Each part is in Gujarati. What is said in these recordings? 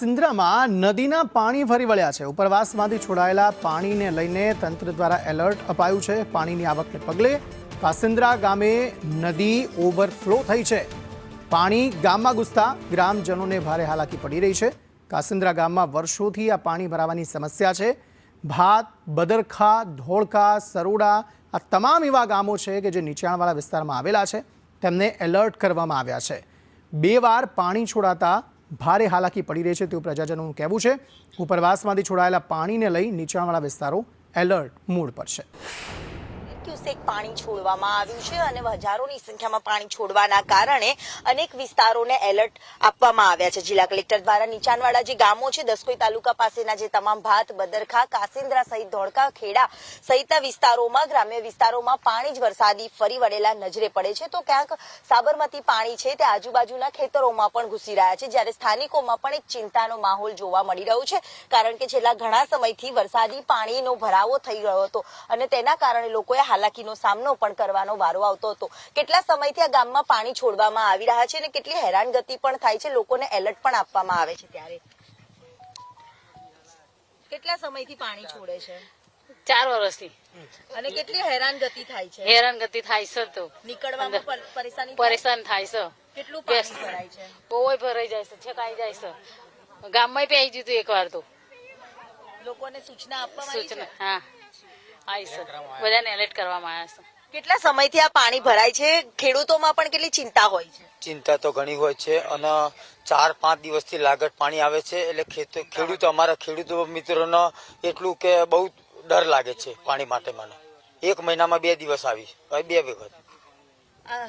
કાસિન્દ્રામાં નદીના પાણી ફરી વળ્યા છે। ઉપરવાસમાંથી છોડાયેલા પાણીને લઈને તંત્ર દ્વારા એલર્ટ અપાયું છે। પાણીની આવકને પગલે કાસિન્દ્રા ગામે નદી ઓવરફ્લો થઈ છે। પાણી ગામમાં ઘૂસતા ગ્રામજનોને ભારે હાલાકી પડી રહી છે। કાસિન્દ્રા ગામમાં વર્ષોથી આ પાણી ભરાવાની સમસ્યા છે। ભાત, બદરખા, ધોળકા, સરોડા આ તમામ એવા ગામો છે કે જે નીચાણવાળા વિસ્તારમાં આવેલા છે। તેમને એલર્ટ કરવામાં આવ્યા છે। 2 વાર પાણી છોડાતા ભારે હાલાકી પડી રહી છે તેવું પ્રજાજનોનું કહેવું છે। ઉપરવાસમાંથી છોડાયેલા પાણીને લઈ નીચાણવાળા વિસ્તારો એલર્ટ મોડ પર છે। ક્યુસેક પાણી છોડવામાં આવ્યું છે અને હજારોની સંખ્યામાં પાણી છોડવાના કારણે અનેક વિસ્તારોને એલર્ટ આપવામાં આવ્યા છે। જિલ્લા કલેક્ટર દ્વારા નીચાણવાળા જે ગામો છે દસકોઈ તાલુકા પાસેના જે તમામ ભાત, બદરખા, કાસિન્દ્રા સહિત ધોળકા, ખેડા સહિતના વિસ્તારોમાં ગ્રામ્ય વિસ્તારોમાં પાણી જ વરસાદી ફરી વળેલા નજરે પડે છે। તો ક્યાંક સાબરમતી પાણી છે તે આજુબાજુના ખેતરોમાં પણ ઘૂસી રહ્યા છે, જ્યારે સ્થાનિકોમાં પણ એક ચિંતાનો માહોલ જોવા મળી રહ્યો છે, કારણ કે છેલ્લા ઘણા સમયથી વરસાદી પાણીનો ભરાવો થઈ રહ્યો હતો અને તેના કારણે લોકોએ હાલાકીનો સામનો પણ કરવાનો વારો આવતો હતો। કેટલા સમયથી આ ગામમાં પાણી છોડવામાં આવી રહ્યા છે અને કેટલી હેરાનગતિ પણ થાય છે, લોકોને એલર્ટ પણ આપવામાં આવે છે। ત્યારે કેટલા સમયથી પાણી છોડે છે? 4 વર્ષથી। અને કેટલી હેરાનગતિ થાય છે? હેરાનગતિ થાય છે, તો નીકળવામાં પરેશાન થાય છે। કેટલું પાણી ભરાય છે? બહુ ભરાઈ જાય છે, છેકાઈ જાય છે। ગામમાં પેઈ જીતું એકવાર તો લોકોને સૂચના આપવામાં આવી છે? હા આવી છે, બધાને એલર્ટ કરવામાં આવ્યા છે। કેટલા સમયથી આ પાણી ભરાય છે? ખેડૂતોમાં પણ કેટલી ચિંતા હોય છે? ચિંતા તો ઘણી હોય છે અને 4-5 દિવસથી લાગત પાણી આવે છે, એટલે ખેડૂતો અમારા ખેડૂતો મિત્રોનો એટલું કે બહુ ડર લાગે છે પાણી માટે। મને 1 મહિનામાં 2 દિવસ આવી, હવે 2 વખત।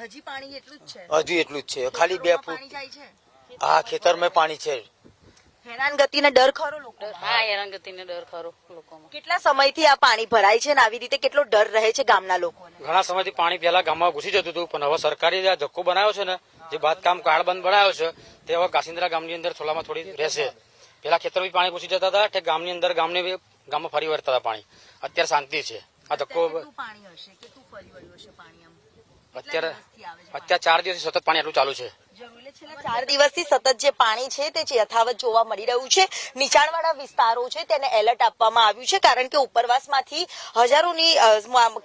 હજી પાણી એટલું જ છે? હજુ એટલું જ છે, ખાલી 2 ફૂટ। જાય છે? હા, ખેતરમાં પાણી છે। હેરાનગતિનો ડર ખરો લોકો? હા, હેરાનગતિનો ડર ખરો લોકોમાં। કેટલા સમયથી આ પાણી ભરાય છે અને આવી રીતે કેટલો ડર રહે છે ગામના લોકોને? ઘણા સમયથી પાણી પહેલા ગામમાં ઘૂસી જતું હતું, પણ હવે સરકારે જે ધક્કો બનાવ્યો છે ને, જે બાંધકામ કાર્ડ બંધ બનાવ્યો છે, તે હવે કાસિન્દ્રા ગામની અંદર થોડામાં થોડી રહેશે। પેલા ખેતરમાં પાણી ઘૂસી જતા હતા, તે ગામની અંદર ગામમાં ફરી વળતા હતા પાણી। અત્યારે શાંતિ છે। આ ધક્કો પાણી હશે કે તું ફરી વળ્યું હશે પાણી? અત્યારે 4 દિવસથી સતત પાણી આટલું ચાલુ છે। 4 દિવસથી સતત જે પાણી છે તે યથાવત જોવા મળી રહ્યું છે। નીચાણવાળા વિસ્તારો છે તેને એલર્ટ આપવામાં આવ્યું છે, કારણ કે ઉપરવાસમાંથી હજારોની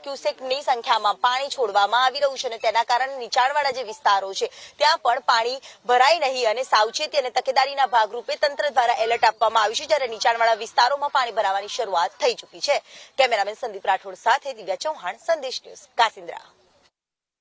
ક્યુસેકની સંખ્યામાં પાણી છોડવામાં આવી રહ્યું છે અને તેના કારણે નીચાણવાળા જે વિસ્તારો છે ત્યાં પણ પાણી ભરાય નહીં અને સાવચેતી અને તકેદારીના ભાગરૂપે તંત્ર દ્વારા એલર્ટ આપવામાં આવ્યું છે, જ્યારે નીચાણવાળા વિસ્તારોમાં પાણી ભરાવાની શરૂઆત થઈ ચૂકી છે। કેમેરામેન સંદીપ રાઠોડ સાથે દિવ્યા ચૌહાણ, સંદેશ ન્યૂઝ, કાસિન્દ્રા।